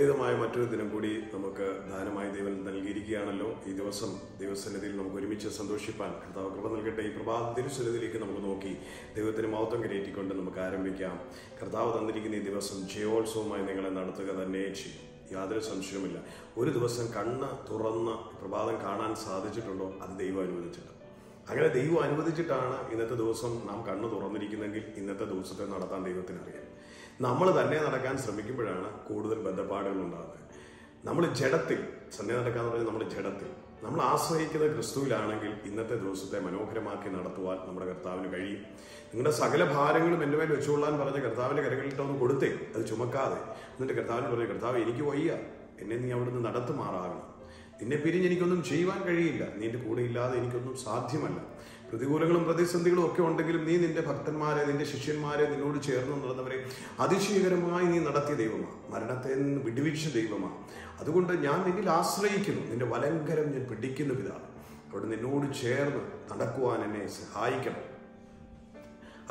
അനുഗ്രഹീതമായ മറ്റൊരു ദിനം കൂടി നമുക്ക് ദാനമായി ദൈവം നൽകിയിരിക്കുകയാണല്ലോ. ഈ ദിവസം ദൈവസന്നിധിയിൽ നമുക്ക് ഒരുമിച്ച് സന്തോഷിപ്പാൻ കർത്താവ് കൃപ നൽകട്ടെ. ഈ പ്രഭാത തിരുസന്നിധിയിലേക്ക് നമുക്ക് നോക്കി ദൈവത്തിന് മഹത്വം കരയേറ്റിക്കൊണ്ട് നമുക്ക് ആരംഭിക്കാം. കർത്താവ് തന്നിരിക്കുന്ന ഈ ദിവസം ജയോത്സവമായി നിങ്ങളെ നടത്തുക തന്നെ ചെയ്യും, യാതൊരു സംശയവുമില്ല. ഒരു ദിവസം കണ്ണ് തുറന്ന പ്രഭാതം കാണാൻ സാധിച്ചിട്ടുണ്ടോ? അത് ദൈവം അനുവദിച്ചിട്ടുണ്ട്. അങ്ങനെ ദൈവം അനുവദിച്ചിട്ടാണ് ഇന്നത്തെ ദിവസം നാം കണ്ണ് തുറന്നിരിക്കുന്നെങ്കിൽ ഇന്നത്തെ ദിവസത്തെ നടത്താൻ ദൈവത്തിന് അറിയാം. നമ്മൾ തന്നെ നടക്കാൻ ശ്രമിക്കുമ്പോഴാണ് കൂടുതൽ ബന്ധപ്പാടുകൾ ഉണ്ടാകുന്നത്. നമ്മൾ ജഡത്തിൽ സന്ധ്യ നടക്കാന്ന് പറഞ്ഞാൽ നമ്മൾ ജഡത്തിൽ നമ്മൾ ആശ്രയിക്കുന്നത് ക്രിസ്തുവിലാണെങ്കിൽ ഇന്നത്തെ ദിവസത്തെ മനോഹരമാക്കി നടത്തുവാൻ നമ്മുടെ കർത്താവിന് കഴിയും. നിങ്ങളുടെ സകല ഭാരങ്ങളും എൻ്റെ മേൽ വെച്ചുകൊള്ളാൻ പറഞ്ഞ കർത്താവിൻ്റെ കരങ്ങളിട്ടൊന്ന് കൊടുത്തേ, അത് ചുമക്കാതെ. എന്നിട്ട് കർത്താവിന് പറഞ്ഞു, കർത്താവ് എനിക്ക് വയ്യ, എന്നെ നീ അവിടുന്ന് നടത്തുമാറാകണം. നിന്നെ പിരിഞ്ഞ് എനിക്കൊന്നും ചെയ്യുവാൻ കഴിയില്ല, നീ എൻ്റെ കൂടെ ഇല്ലാതെ എനിക്കൊന്നും സാധ്യമല്ല. പ്രതികൂലങ്ങളും പ്രതിസന്ധികളും ഒക്കെ ഉണ്ടെങ്കിലും നീ നിന്റെ ഭക്തന്മാരെ, നിന്റെ ശിഷ്യന്മാരെ, നിന്നോട് ചേർന്ന് നടന്നവരെ അതിശയകരമായി നീ നടത്തിയ ദൈവമാണ്, മരണത്തെ നിന്ന് വിടുവിച്ച ദൈവമാണ്. അതുകൊണ്ട് ഞാൻ നിന്നിൽ ആശ്രയിക്കുന്നു, നിന്റെ വലങ്കരം ഞാൻ പിടിക്കുന്ന പിതാവ്. അവിടെ നിന്നോട് ചേർന്ന് നടക്കുവാൻ എന്നെ സഹായിക്കണം.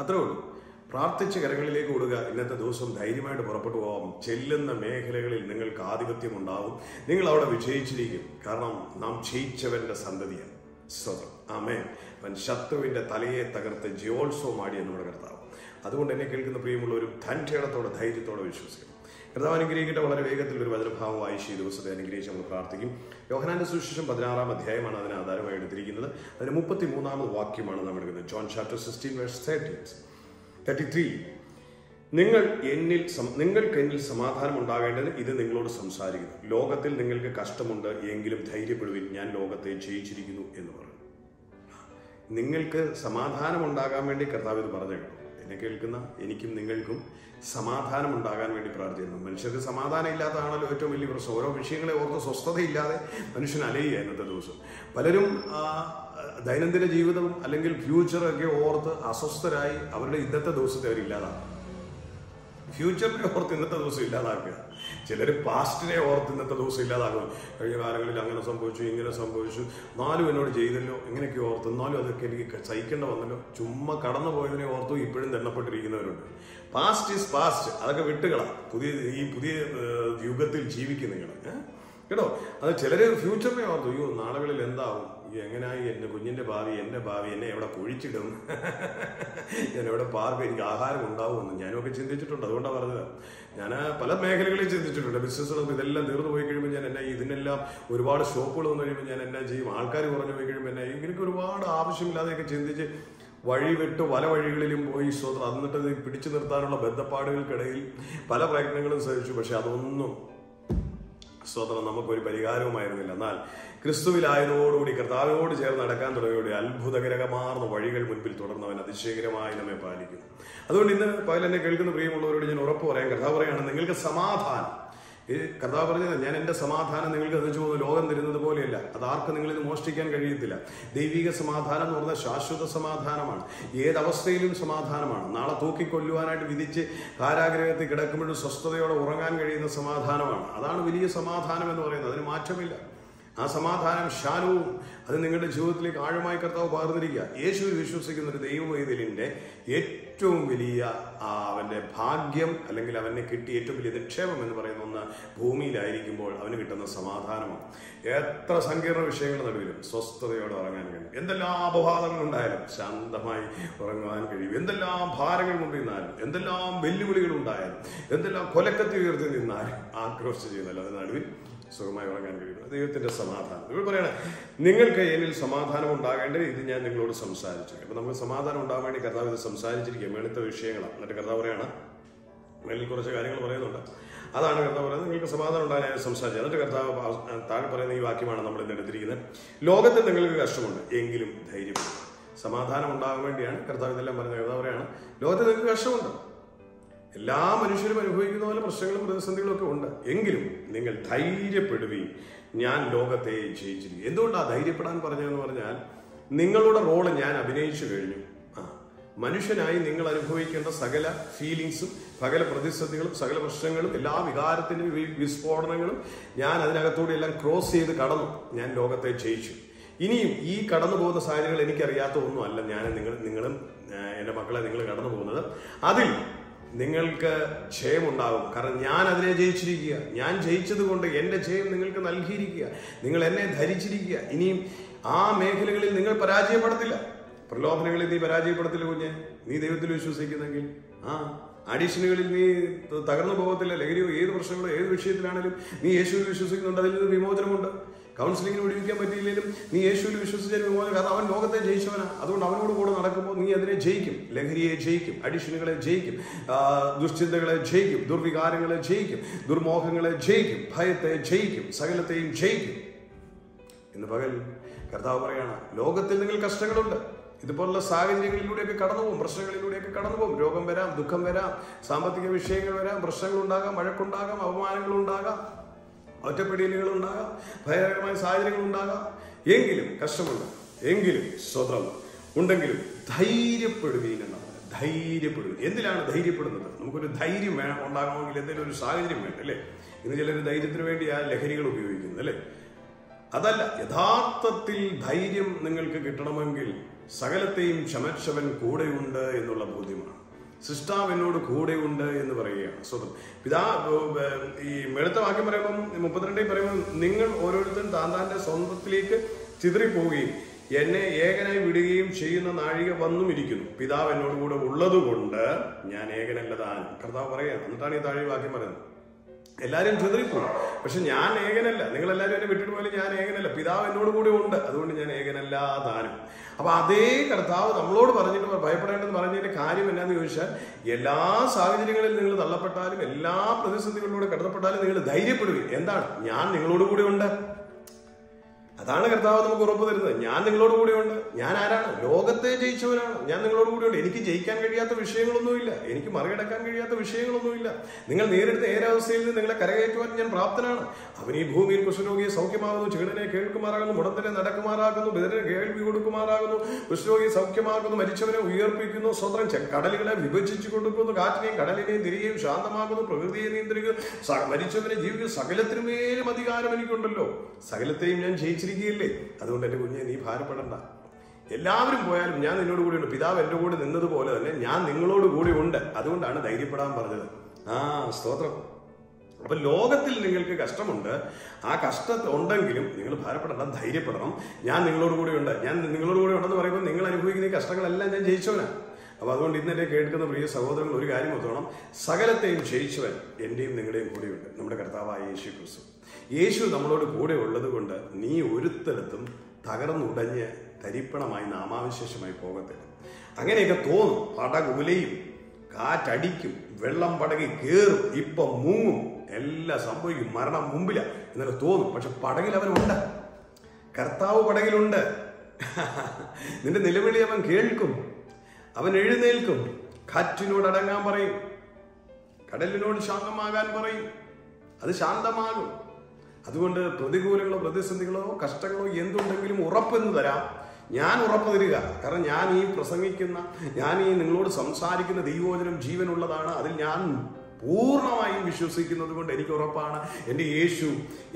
അത്രേ ഉള്ളൂ. പ്രാർത്ഥിച്ച കരങ്ങളിലേക്ക് കൊടുക്കുക. ഇന്നത്തെ ദിവസം ധൈര്യമായിട്ട് പുറപ്പെട്ടു പോകാം. ചെല്ലുന്ന മേഖലകളിൽ നിങ്ങൾക്ക് ആധിപത്യം ഉണ്ടാവും. നിങ്ങൾ അവിടെ വിജയിച്ചിരിക്കും. കാരണം നാം ജയിച്ചവന്റെ സന്തതിയാണ്. സ്തോത്രം, ആമേൻ. അവൻ ശത്രുവിന്റെ തലയെ തകർത്ത് ജയോത്സവമാടിയ നമ്മുടെ കർത്താവ്. അതുകൊണ്ട് എന്നെ കേൾക്കുന്ന പ്രിയമുള്ളവരും ധൈര്യത്തോടെ ധൈര്യത്തോടെ വിശ്വസിക്കും. കർത്താവ് അനുഗ്രഹിക്കട്ടെ. വളരെ വേഗത്തിൽ ഒരു വചനഭാവം വായിച്ച് ഈ ദിവസത്തെ അനുഗ്രഹിച്ച് നമ്മൾ പ്രാർത്ഥിക്കും. യോഹന്നാന്റെ സുവിശേഷം 16-ാം അധ്യായമാണ് അതിന് ആധാരമായി എടുത്തിരിക്കുന്നത്. അതിന് 33-ാമത് വാക്യമാണ് നാം എടുക്കുന്നത്. John chapter 16:33. നിങ്ങൾക്ക് എന്നിൽ സമാധാനം ഉണ്ടാകേണ്ടത് ഇത് നിങ്ങളോട് സംസാരിക്കുന്നു. ലോകത്തിൽ നിങ്ങൾക്ക് കഷ്ടമുണ്ട്, എങ്കിലും ധൈര്യപ്പെടുവിൻ, ഞാൻ ലോകത്തെ ജയിച്ചിരിക്കുന്നു എന്ന് പറഞ്ഞു. നിങ്ങൾക്ക് സമാധാനം ഉണ്ടാകാൻ വേണ്ടി കർത്താവ് ഇത് പറഞ്ഞു കേട്ടോ. എന്നെ കേൾക്കുന്ന എനിക്കും നിങ്ങൾക്കും സമാധാനം ഉണ്ടാകാൻ വേണ്ടി പ്രാർത്ഥിക്കുന്നു. മനുഷ്യർക്ക് സമാധാനം ഇല്ലാത്തതാണല്ലോ ഏറ്റവും വലിയ പ്രശ്നം. ഓരോ വിഷയങ്ങളെ ഓർത്ത് സ്വസ്ഥതയില്ലാതെ മനുഷ്യൻ അലയുക ഇന്നത്തെ ദിവസം. പലരും ദൈനംദിന ജീവിതം അല്ലെങ്കിൽ ഫ്യൂച്ചറൊക്കെ ഓർത്ത് അസ്വസ്ഥരായി അവരുടെ ഇന്നത്തെ ദിവസത്തെ അവരില്ലാതാക്കും. ഫ്യൂച്ചറിനെ ഓർത്ത് ഇന്നത്തെ ദിവസം ഇല്ലാതാക്കുക. ചിലർ പാസ്റ്റിനെ ഓർത്ത് ഇന്നത്തെ ദിവസം ഇല്ലാതാക്കും. കഴിഞ്ഞ കാലങ്ങളിൽ അങ്ങനെ സംഭവിച്ചു, ഇങ്ങനെ സംഭവിച്ചു, എന്നാലും എന്നോട് ചെയ്തല്ലോ, ഇങ്ങനെയൊക്കെ ഓർത്ത്, എന്നാലും അതൊക്കെ എനിക്ക് സഹിക്കേണ്ട വന്നല്ലോ, ചുമ്മാ കടന്നു പോയതിനെ ഓർത്തും ഇപ്പോഴും തെണ്ണപ്പെട്ടിരിക്കുന്നവരുണ്ട്. പാസ്റ്റ് ഈസ് പാസ്റ്റ്, അതൊക്കെ വിട്ടുകളാം. പുതിയ യുഗത്തിൽ ജീവിക്കും നിങ്ങൾ കേട്ടോ. അത് ചിലര് ഫ്യൂച്ചറിനെ ഓർത്തു, അയ്യോ നാളുകളിൽ എന്താവും, എങ്ങനെയായി എൻ്റെ കുഞ്ഞിൻ്റെ ഭാവി, എൻ്റെ ഭാവി, എന്നെ എവിടെ കുഴിച്ചിടും, ഞാൻ എവിടെ പാർക്കും, എനിക്ക് ആഹാരം ഉണ്ടാവുമെന്ന് ഞാനൊക്കെ ചിന്തിച്ചിട്ടുണ്ട്. അതുകൊണ്ടാണ് പറഞ്ഞത്. ഞാൻ പല മേഖലകളിൽ ചിന്തിച്ചിട്ടുണ്ട്. ബിസിനസ്സുകളും ഇതെല്ലാം തീർന്നു പോയി കഴിയുമ്പോൾ ഞാൻ എന്നാ, ഇതിനെല്ലാം ഒരുപാട് ഷോപ്പുകൾ വന്നു കഴിയുമ്പോൾ ഞാൻ എന്നാ ചെയ്യും, ആൾക്കാർ കുറഞ്ഞു പോയി കഴിയുമ്പോൾ എന്നാ, ഇങ്ങനെയൊക്കെ ഒരുപാട് ആവശ്യമില്ലാതെയൊക്കെ ചിന്തിച്ച് വഴി വിട്ട് പല വഴികളിലും പോയി. സ്വന്തം എന്നിട്ട് പിടിച്ചു നിർത്താനുള്ള ബന്ധപ്പാടുകൾക്കിടയിൽ പല പ്രയത്നങ്ങളും സഹിച്ചു. പക്ഷെ അതൊന്നും സ്തോത്രം നമുക്കൊരു പരിഹാരവുമായിരുന്നില്ല. എന്നാൽ ക്രിസ്തുവിലായതോടുകൂടി കർത്താവിനോട് ചേർന്ന് നടക്കാൻ തുടങ്ങിയോടെ അത്ഭുതകരമാർന്ന വഴികൾ മുൻപിൽ തുടർന്നവൻ അതിശയകരമായി നമ്മെ പാലിക്കുന്നു. അതുകൊണ്ട് ഇന്ന് പകൽ എന്നെ കേൾക്കുന്ന പ്രിയമുള്ളവരോട് ഞാൻ ഉറപ്പ് പറയാം. കർത്താവ് പറയാണ്, നിങ്ങൾക്ക് സമാധാനം. കർത്താവ് പറഞ്ഞത്, ഞാൻ എൻ്റെ സമാധാനം നിങ്ങൾക്ക് എത്തിച്ചു പോകുന്നു, ലോകം തരുന്നത് പോലെയല്ല. അതാർക്കും നിങ്ങളിത് മോഷ്ടിക്കാൻ കഴിയത്തില്ല. ദൈവിക സമാധാനം എന്ന് പറഞ്ഞാൽ ശാശ്വത സമാധാനമാണ്. ഏതവസ്ഥയിലും സമാധാനമാണ്. നാളെ തൂക്കിക്കൊല്ലുവാനായിട്ട് വിധിച്ച് കാരാഗ്രഹത്തിൽ കിടക്കുമ്പോഴും സ്വസ്ഥതയോടെ ഉറങ്ങാൻ കഴിയുന്ന സമാധാനമാണ്. അതാണ് വലിയ സമാധാനം എന്ന് പറയുന്നത്. അതിന് മാറ്റമില്ല. ആ സമാധാനം ശാലവും അത് നിങ്ങളുടെ ജീവിതത്തിലേക്ക് ആഴമായി കർത്താവ് പകർന്നിരിക്കുക. യേശുവിൽ വിശ്വസിക്കുന്ന ഒരു ദൈവവൈതലിന്റെ ഏറ്റവും വലിയ അവന്റെ ഭാഗ്യം അല്ലെങ്കിൽ അവനെ കിട്ടിയ ഏറ്റവും വലിയ നിക്ഷേപം എന്ന് പറയുന്ന ഒന്ന് ഭൂമിയിലായിരിക്കുമ്പോൾ അവന് കിട്ടുന്ന സമാധാനമാണ്. എത്ര സങ്കീർണ വിഷയങ്ങളുടെ നടുവിലും സ്വസ്ഥതയോടെ ഉറങ്ങാൻ കഴിയും. എന്തെല്ലാം അപവാദങ്ങൾ ഉണ്ടായാലും ശാന്തമായി ഉറങ്ങാൻ കഴിയും. എന്തെല്ലാം ഭാരങ്ങൾ കൊണ്ടിരുന്നാലും, എന്തെല്ലാം വെല്ലുവിളികൾ ഉണ്ടായാലും, എന്തെല്ലാം കൊലക്കത്തി ഉയർത്തി നിന്നാലും ആക്രോശിച്ച് ചെയ്യുന്നല്ലോ അതിന് നടുവിൽ സുഖമായി ഉറങ്ങാൻ കഴിയുന്നത് ദൈവത്തിന്റെ സമാധാനം. ഇവിടെ പറയണേ, നിങ്ങൾക്ക് എന്നിൽ സമാധാനം ഉണ്ടാകേണ്ടത് ഇത് ഞാൻ നിങ്ങളോട് സംസാരിച്ചു. അപ്പൊ നമുക്ക് സമാധാനം ഉണ്ടാകാൻ വേണ്ടി കർത്താവ് ഇത് സംസാരിച്ചിരിക്കുക. മേളത്തെ വിഷയങ്ങളാണ്. എന്നിട്ട് കർത്താവ് പറയാണ്, മേളിൽ കുറച്ച് കാര്യങ്ങൾ പറയുന്നുണ്ട്. അതാണ് കർത്താവ് പറയുന്നത്, നിങ്ങൾക്ക് സമാധാനം ഉണ്ടാകാൻ ഞാൻ സംസാരിച്ചു. എന്നിട്ട് കർത്താവ് താഴെ പറയുന്ന ഈ വാക്യമാണ് നമ്മൾ ഇന്ന് എടുത്തിരിക്കുന്നത്. ലോകത്തിൽ നിങ്ങൾക്ക് കഷ്ടമുണ്ട്, എങ്കിലും ധൈര്യപ്പെടും. സമാധാനം ഉണ്ടാകാൻ വേണ്ടിയാണ് കർത്താവ് ഇതെല്ലാം പറയുന്നത്. കർത്താവ് പറയാണ്, ലോകത്തിൽ നിങ്ങൾക്ക് കഷ്ടമുണ്ട്. എല്ലാ മനുഷ്യരും അനുഭവിക്കുന്ന പോലെ പ്രശ്നങ്ങളും പ്രതിസന്ധികളും ഒക്കെ ഉണ്ട്. എങ്കിലും നിങ്ങൾ ധൈര്യപ്പെടുകയും, ഞാൻ ലോകത്തെ ജയിച്ചിരിക്കും. എന്തുകൊണ്ടാണ് ധൈര്യപ്പെടാൻ പറഞ്ഞതെന്ന് പറഞ്ഞാൽ, നിങ്ങളുടെ റോള് ഞാൻ അഭിനയിച്ചു കഴിഞ്ഞു. മനുഷ്യനായി നിങ്ങൾ അനുഭവിക്കേണ്ട സകല ഫീലിങ്സും, സകല പ്രതിസന്ധികളും, സകല പ്രശ്നങ്ങളും, എല്ലാ വികാരത്തിനും വിസ്ഫോടനങ്ങളും ഞാൻ അതിനകത്തൂടെ എല്ലാം ക്രോസ് ചെയ്ത് കടന്നു. ഞാൻ ലോകത്തെ ജയിച്ചു. ഇനിയും ഈ കടന്നു പോകുന്ന സാഹചര്യങ്ങൾ എനിക്കറിയാത്ത ഒന്നും അല്ല. നിങ്ങളും എൻ്റെ മക്കളെ നിങ്ങൾ കടന്നു പോകുന്നത്. അതിൽ നിങ്ങൾക്ക് ജയമുണ്ടാകും. കാരണം ഞാൻ അതിനെ ജയിച്ചിരിക്കുക. ഞാൻ ജയിച്ചത് കൊണ്ട് എൻ്റെ ജയം നിങ്ങൾക്ക് നൽകിയിരിക്കുക. നിങ്ങൾ എന്നെ ധരിച്ചിരിക്കുക. ഇനിയും ആ മേഖലകളിൽ നിങ്ങൾ പരാജയപ്പെടത്തില്ല. പ്രലോഭനങ്ങളിൽ നീ പരാജയപ്പെടത്തില്ല കുഞ്ഞെ, നീ ദൈവത്തിൽ വിശ്വസിക്കുന്നെങ്കിൽ. അഡീഷനുകളിൽ നീ തകർന്നു പോകത്തില്ല. ലഹരിയോ ഏത് പ്രശ്നങ്ങളോ ഏത് വിഷയത്തിലാണെങ്കിലും നീ യേശുവിൽ വിശ്വസിക്കുന്നുണ്ട്, അതിൽ നിന്ന് വിമോചനമുണ്ട്. കൗൺസിലിങ്ങിന് വിടുവിക്കാൻ പറ്റിയില്ലെങ്കിലും നീ യേശുവിൽ വിശ്വസിച്ചതിന് വിമോചനം. കാരണം അവൻ ലോകത്തെ ജയിച്ചവനാണ്. അതുകൊണ്ട് അവനോട് കൂടെ നടക്കുമ്പോൾ നീ അതിനെ ജയിക്കും. ലഹരിയെ ജയിക്കും, അഡിഷനുകളെ ജയിക്കും, ദുശ്ചിന്തകളെ ജയിക്കും, ദുർവികാരങ്ങളെ ജയിക്കും, ദുർമോഹങ്ങളെ ജയിക്കും, ഭയത്തെ ജയിക്കും, സകലത്തെയും ജയിക്കും. ഇന്ന് പകൽ കർത്താവ് പറയാണ്, ലോകത്തിൽ നിങ്ങൾ കഷ്ടങ്ങളുണ്ട്. ഇതുപോലുള്ള സാഹചര്യങ്ങളിലൂടെയൊക്കെ കടന്നു പോകും, പ്രശ്നങ്ങളിലൂടെയൊക്കെ കടന്നു പോകും. രോഗം വരാം, ദുഃഖം വരാം, സാമ്പത്തിക വിഷയങ്ങൾ വരാം, പ്രശ്നങ്ങളുണ്ടാകാം, വഴക്കുണ്ടാകാം, അപമാനങ്ങളുണ്ടാകാം, ഒറ്റപ്പെടലുകളുണ്ടാകാം, ഭയകരമായ സാഹചര്യങ്ങളുണ്ടാകാം. എങ്കിലും കഷ്ടമുണ്ട്, എങ്കിലും സ്വതം ഉണ്ടെങ്കിലും ധൈര്യപ്പെടുകയും എന്നാണ്. ധൈര്യപ്പെടുക. എന്തിനാണ് ധൈര്യപ്പെടുന്നത്? നമുക്കൊരു ധൈര്യം വേണം ഉണ്ടാകണമെങ്കിൽ എന്തെങ്കിലും ഒരു സാഹചര്യം വേണം അല്ലേ? ഇന്ന് ചിലർ ധൈര്യത്തിന് വേണ്ടി ആ ലഹരികൾ ഉപയോഗിക്കുന്നത് അല്ലേ? അതല്ല, യഥാർത്ഥത്തിൽ ധൈര്യം നിങ്ങൾക്ക് കിട്ടണമെങ്കിൽ സകലത്തെയും ചമച്ചവൻ കൂടെയുണ്ട് എന്നുള്ള ബോധ്യമാണ്. സൃഷ്ടാവ് എന്നോട് കൂടെയുണ്ട് എന്ന് പറയുകയാണ്. സ്വതം ഈ വെളുത്ത വാക്യം പറയുമ്പം 32 പറയുമ്പോൾ, നിങ്ങൾ ഓരോരുത്തരും താന്താന്റെ സ്വന്തത്തിലേക്ക് ചിതറിപ്പോവുകയും എന്നെ ഏകനായി വിടുകയും ചെയ്യുന്ന നാഴിക വന്നും ഇരിക്കുന്നു. പിതാവ് എന്നോട് കൂടെ ഉള്ളത് കൊണ്ട് ഞാൻ ഏകനല്ല താനും. കർത്താവ് പറയുക. എന്നിട്ടാണ് ഈ താഴെ വാക്യം പറയുന്നത്. എല്ലാവരും ചിതറിപ്പോകും, പക്ഷെ ഞാൻ ഏകനല്ല. നിങ്ങളെല്ലാവരും എന്നെ വിട്ടിട്ട് പോയാലും ഞാൻ ഏകനല്ല. പിതാവ് എന്നോട് കൂടെ ഉണ്ട്, അതുകൊണ്ട് ഞാൻ ഏകനല്ല താനും. അപ്പൊ അതേ കർത്താവ് നമ്മളോട് പറഞ്ഞിട്ട് ഭയപ്പെടേണ്ടെന്ന് പറഞ്ഞതിന്റെ കാര്യം എന്നാന്ന് ചോദിച്ചാൽ, എല്ലാ സാഹചര്യങ്ങളിൽ നിങ്ങൾ തള്ളപ്പെട്ടാലും എല്ലാ പ്രതിസന്ധികളിലൂടെ കടത്തപ്പെട്ടാലും നിങ്ങൾ ധൈര്യപ്പെടുകയും. എന്താണ്? ഞാൻ നിങ്ങളോട് കൂടെ ഉണ്ട്. അതാണ് കർത്താവ് നമുക്ക് ഉറപ്പ് തരുന്നത്. ഞാൻ നിങ്ങളോട് കൂടെയുണ്ട്. ഞാൻ ആരാണ്? ലോകത്തെ ജയിച്ചവനാണ്. ഞാൻ നിങ്ങളോട് കൂടെയുണ്ട്. എനിക്ക് ജയിക്കാൻ കഴിയാത്ത വിഷയങ്ങളൊന്നുമില്ല, എനിക്ക് മറികടക്കാൻ കഴിയാത്ത വിഷയങ്ങളൊന്നുമില്ല. നിങ്ങൾ നേരിടുന്ന ഏതൊരവസ്ഥയിൽ നിന്ന് നിങ്ങളെ കരകയറ്റുവാൻ ഞാൻ പ്രാപ്തനാണ്. അവൻ ഈ ഭൂമിയിൽ കുഷ്ഠരോഗിയെ സൗഖ്യമാകുന്നു, ചെകിടനെ കേൾക്കുമാറാകുന്നു, മുടന്തനെ നടക്കുമാറാകുന്നു, ബദിരനെ കേൾവി കൊടുക്കുമാറാകുന്നു, കുഷ്ഠരോഗിയെ സൗഖ്യമാക്കുന്നു, മരിച്ചവനെ ഉയർപ്പിക്കുന്നു. സ്വതന്ത്രം കടലുകളെ വിഭജിച്ചു കൊടുക്കുന്നു, കാറ്റിനെയും കടലിനെയും തിരികെയും ശാന്തമാക്കുന്നു, പ്രകൃതിയെ നിയന്ത്രിക്കുന്നു, മരിച്ചവനെ ജീവിക്കുന്ന സകലത്തിനുമേലും അധികാരം എനിക്കുണ്ടല്ലോ. സകലത്തെയും ഞാൻ ജയിച്ചിരിക്കുകയല്ലേ. അതുകൊണ്ട് എന്റെ കുഞ്ഞെ, നീ ഭാരപ്പെടണ്ട. എല്ലാവരും പോയാലും ഞാൻ നിന്നോട് കൂടെ ഉണ്ട്. പിതാവ് എന്റെ കൂടെ നിന്നതുപോലെ തന്നെ ഞാൻ നിങ്ങളോട് കൂടെ ഉണ്ട്. അതുകൊണ്ടാണ് ധൈര്യപ്പെടാൻ പറഞ്ഞത്. സ്തോത്രം. അപ്പൊ ലോകത്തിൽ നിങ്ങൾക്ക് കഷ്ടമുണ്ട്. ആ കഷ്ടം ഉണ്ടെങ്കിലും നിങ്ങൾ ഭാരപ്പെടണം, ധൈര്യപ്പെടണം. ഞാൻ നിങ്ങളോട് കൂടെ ഉണ്ട്. ഞാൻ നിങ്ങളോട് കൂടെ ഉണ്ടെന്ന് പറയുമ്പോൾ നിങ്ങൾ അനുഭവിക്കുന്ന ഈ കഷ്ടങ്ങളെല്ലാം ഞാൻ ജയിച്ചവനാണ്. അപ്പൊ അതുകൊണ്ട് ഇന്നെന്നെ കേൾക്കുന്ന പ്രിയ സഹോദരങ്ങൾ ഒരു കാര്യം ഓർത്തോണം, സകലത്തെയും ജയിച്ചവൻ എന്റെയും നിങ്ങളുടെയും കൂടെയുണ്ട്, നമ്മുടെ കർത്താവായ യേശു ക്രിസ്തു. യേശു നമ്മളോട് കൂടെ ഉള്ളത് കൊണ്ട് നീ ഒരുത്തരത്തും തകർന്നുടഞ്ഞ് തരിപ്പണമായി നാമാവിശേഷമായി പോകത്തില്ല. അങ്ങനെയൊക്കെ തോന്നും. പടകുലയും, കാറ്റടിക്കും, വെള്ളം പടകി കയറും, ഇപ്പം മുങ്ങും, എല്ലാം സംഭവിക്കും, മരണം മുമ്പില എന്നൊക്കെ തോന്നും. പക്ഷെ പടകിൽ അവനുണ്ട്. കർത്താവ് പടകിലുണ്ട്. നിന്റെ നിലവിളി അവൻ കേൾക്കും, അവൻ എഴുന്നേൽക്കും. കാറ്റിനോട് അടങ്ങാൻ പറയും, കടലിനോട് ശാന്തമാകാൻ പറയും, അത് ശാന്തമാകും. അതുകൊണ്ട് പ്രതികൂലങ്ങളോ പ്രതിസന്ധികളോ കഷ്ടങ്ങളോ എന്തുണ്ടെങ്കിലും ഉറപ്പെന്ന് തരാം. ഞാൻ ഉറപ്പ് തരിക. കാരണം ഞാൻ ഈ പ്രസംഗിക്കുന്ന, ഞാൻ ഈ നിങ്ങളോട് സംസാരിക്കുന്ന ദൈവവചനം ജീവനുള്ളതാണ്. അതിൽ ഞാൻ പൂർണ്ണമായും വിശ്വസിക്കുന്നത് കൊണ്ട് എനിക്ക് ഉറപ്പാണ്, എൻ്റെ യേശു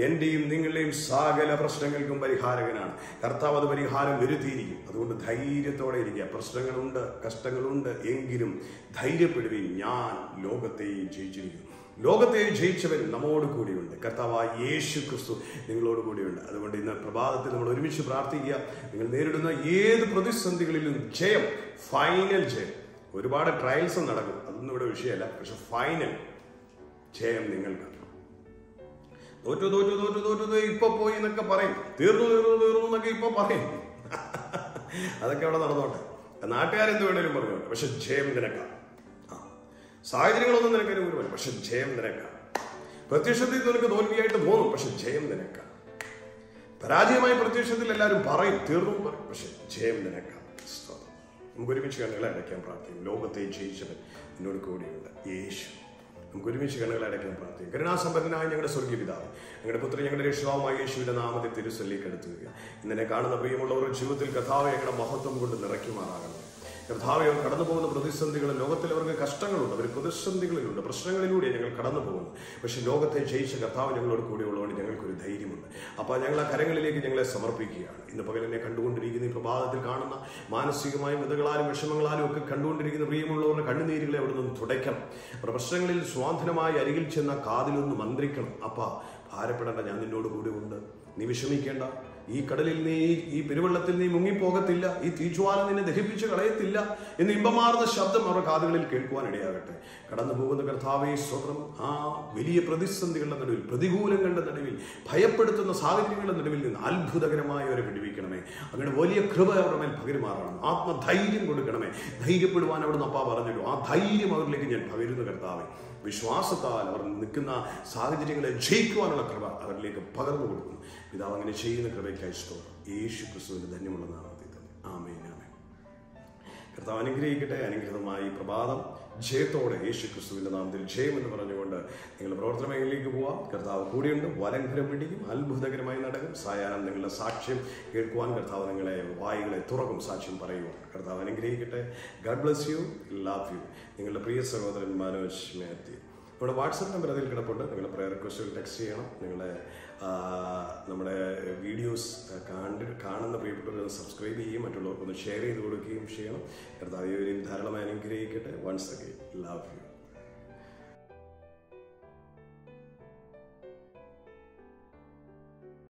എന്റെയും നിങ്ങളുടെയും സകല പ്രശ്നങ്ങൾക്കും പരിഹാരകനാണ്. കർത്താവ് അത് പരിഹാരം വരുത്തിയിരിക്കും. അതുകൊണ്ട് ധൈര്യത്തോടെ ഇരിക്കുക. പ്രശ്നങ്ങളുണ്ട്, കഷ്ടങ്ങളുണ്ട്, എങ്കിലും ധൈര്യപ്പെടുകയും ഞാൻ ലോകത്തെ ജയിച്ചിരിക്കുന്നു. ലോകത്തെ ജയിച്ചവൻ നമ്മോട് കൂടിയുണ്ട്. കർത്താവായ യേശു ക്രിസ്തു നിങ്ങളോട് കൂടിയുണ്ട്. അതുകൊണ്ട് ഇന്ന് പ്രഭാതത്തിൽ നമ്മൾ ഒരുമിച്ച് പ്രാർത്ഥിക്കുക. നിങ്ങൾ നേരിടുന്ന ഏത് പ്രതിസന്ധികളിലും ജയം, ഫൈനൽ ജയം. ഒരുപാട് ട്രയൽസ് നടക്കും, അതൊന്നും ഇവിടെ വിഷയമല്ല. പക്ഷെ ഫൈനൽ ജയം നിങ്ങൾക്ക്. തോറ്റു തോറ്റു തോറ്റു തോറ്റു ഇപ്പൊ പോയി എന്നൊക്കെ പറയും, തീർന്നു തീർന്നു തീർന്നു എന്നൊക്കെ ഇപ്പൊ പറയും. അതൊക്കെ അവിടെ നടന്നോട്ടെ, നാട്ടുകാരെന്ത് വേണേലും പറഞ്ഞോട്ടെ. പക്ഷെ ജയം നിനക്കാം. സാഹചര്യങ്ങളൊന്നും നിനക്ക് അനുകൂലമല്ല, പക്ഷെ ജയം നിനക്കാം. പ്രത്യക്ഷത്തിൽ നിനക്ക് തോൽവിയായിട്ട് തോന്നും, പക്ഷെ ജയം നിനക്കാം. പരാജയമായി പ്രത്യക്ഷത്തിൽ എല്ലാവരും പറയും, തീർന്നു പറയും, പക്ഷെ ജയം നിനക്കാം. നമുക്ക് ഒരുമിച്ച് കണ്ണുകളെ അടയ്ക്കാൻ പ്രാർത്ഥിക്കും. ലോകത്തെ ജയിച്ചവൻ എന്നോട് കൂടിയുണ്ട്, യേശു. നമുക്ക് ഒരുമിച്ച് കണ്ണുകളെ അടയ്ക്കാൻ പ്രാർത്ഥിക്കും. കരുണാസമ്പന്നനായ ഞങ്ങളുടെ സ്വർഗീയ പിതാവ്, ഞങ്ങളുടെ പുത്രൻ, ഞങ്ങളുടെ രക്ഷിതാവുമായ യേശുവിന്റെ നാമത്തെ തിരുസല്ലിലേക്ക് എടുത്തുക. ഇന്നെ കാണുന്ന പ്രിയമുള്ളവരുടെ ജീവിതത്തിൽ കർത്താവേ ഞങ്ങളുടെ മഹത്വം കൊണ്ട് നിറയ്ക്കുമാറാകണം. കർത്താവെ, അവർ കടന്നു പോകുന്ന പ്രതിസന്ധികൾ, ലോകത്തിൽ അവർക്ക് കഷ്ടങ്ങളുണ്ട്, അവർ പ്രതിസന്ധികളിലുണ്ട്, പ്രശ്നങ്ങളിലൂടെ ഞങ്ങൾ കടന്നു പോകുന്നു. പക്ഷെ ലോകത്തെ ജയിച്ച കർത്താവ് ഞങ്ങളോട് കൂടെ ഉള്ളതുകൊണ്ട് ഞങ്ങൾക്കൊരു ധൈര്യമുണ്ട്. അപ്പോൾ ഞങ്ങൾ ആ കരങ്ങളിലേക്ക് ഞങ്ങളെ സമർപ്പിക്കുകയാണ്. ഇന്ന് പകലെന്നെ കണ്ടുകൊണ്ടിരിക്കുന്ന ഈ പ്രഭാതത്തിൽ കാണുന്ന മാനസികമായ വിധകളാലും വിഷമങ്ങളാലും ഒക്കെ കണ്ടുകൊണ്ടിരിക്കുന്ന പ്രിയമുള്ളവരുടെ കണ്ണുനീരുകളെ അവിടെ നിന്ന് തുടയ്ക്കണം. അവരുടെ പ്രശ്നങ്ങളിൽ സ്വാതന്ത്ര്യമായി അരികിൽ ചെന്ന കാതിലൊന്ന് മന്ത്രിക്കണം. അപ്പാ, ഭാരപ്പെടേണ്ട, ഞാൻ നിന്നോട് കൂടെ ഉണ്ട്, നീ വിഷമിക്കേണ്ട, ഈ കടലിൽ നീ, ഈ പെരുവെള്ളത്തിൽ നീ മുങ്ങിപ്പോകത്തില്ല, ഈ തീജ്വാല നിന്നെ ദഹിപ്പിച്ച് കളയത്തില്ല എന്ന് ഇമ്പമാർന്ന ശബ്ദം അവരുടെ കാതുകളിൽ കേൾക്കുവാൻ ഇടയാകട്ടെ. കടന്നു പോകുന്ന കർത്താവേ സ്തോത്രം. ആ വലിയ പ്രതിസന്ധികളുടെ നടുവിൽ, പ്രതികൂലങ്ങളുടെ നടുവിൽ, ഭയപ്പെടുത്തുന്ന സാഹചര്യങ്ങളുടെ നടുവിൽ നിന്ന് അത്ഭുതകരമായി അവരെ വിടുവിക്കണമേ. അങ്ങനെ വലിയ കൃപ അവരുടെ മേൽ പകരുമാറണം. ആത്മധൈര്യം കൊടുക്കണമേ. ധൈര്യപ്പെടുവാൻ അവിടുന്ന് അപ്പാ പറഞ്ഞല്ലോ. ആ ധൈര്യം അവരിലേക്ക് ഞാൻ പകരുന്ന കർത്താവേ, വിശ്വാസത്താൽ അവർ നിൽക്കുന്ന സാഹചര്യങ്ങളെ ജയിക്കുവാനുള്ള കൃപ അവരിലേക്ക് പകർന്നു കൊടുക്കുന്നു. പിതാവ് അങ്ങനെ ചെയ്യുന്ന കൃപയ്ക്കായി സ്തോത്രം. യേശു ക്രിസ്തുവിന്റെ ധന്യമുള്ള നാമത്തിൽ തന്നെ ആമേൻ, ആമേൻ. കർത്താവ് അനുഗ്രഹിക്കട്ടെ. അനുഗ്രഹമായി പ്രഭാതം ജയത്തോടെ യേശു ക്രിസ്തുവിന്റെ നാമത്തിൽ ജയമെന്ന് പറഞ്ഞുകൊണ്ട് നിങ്ങൾ പ്രവർത്തന മേഖലയിലേക്ക് പോവാം. കർത്താവ് കൂടിയുണ്ട്. വലങ്കരം പിടിക്കും, അത്ഭുതകരമായി നടക്കും. സായാഹ്നം നിങ്ങളുടെ സാക്ഷ്യം കേൾക്കുവാൻ കർത്താവ് നിങ്ങളെ വായികളെ തുറക്കും, സാക്ഷ്യം പറയുവാൻ. കർത്താവ് അനുഗ്രഹിക്കട്ടെ. God bless you, love you. നിങ്ങളുടെ പ്രിയ സഹോദരൻ മനോജ് മാത്യു. നമ്മുടെ വാട്സപ്പ് നമ്പർ അതിൽ കിടപ്പുണ്ട്. നിങ്ങളുടെ പ്രയർ റിക്വസ്റ്റുകൾ ടെക്സ്റ്റ് ചെയ്യണം. നിങ്ങളെ നമ്മുടെ വീഡിയോസ് കാണുന്ന പ്രിയപ്പെട്ടവർ സബ്സ്ക്രൈബ് ചെയ്യുകയും മറ്റുള്ളവർക്കൊന്ന് ഷെയർ ചെയ്ത് കൊടുക്കുകയും ചെയ്യണം. കർത്താവ് ധാരാളമായി അനുഗ്രഹിക്കട്ടെ. Once again love U.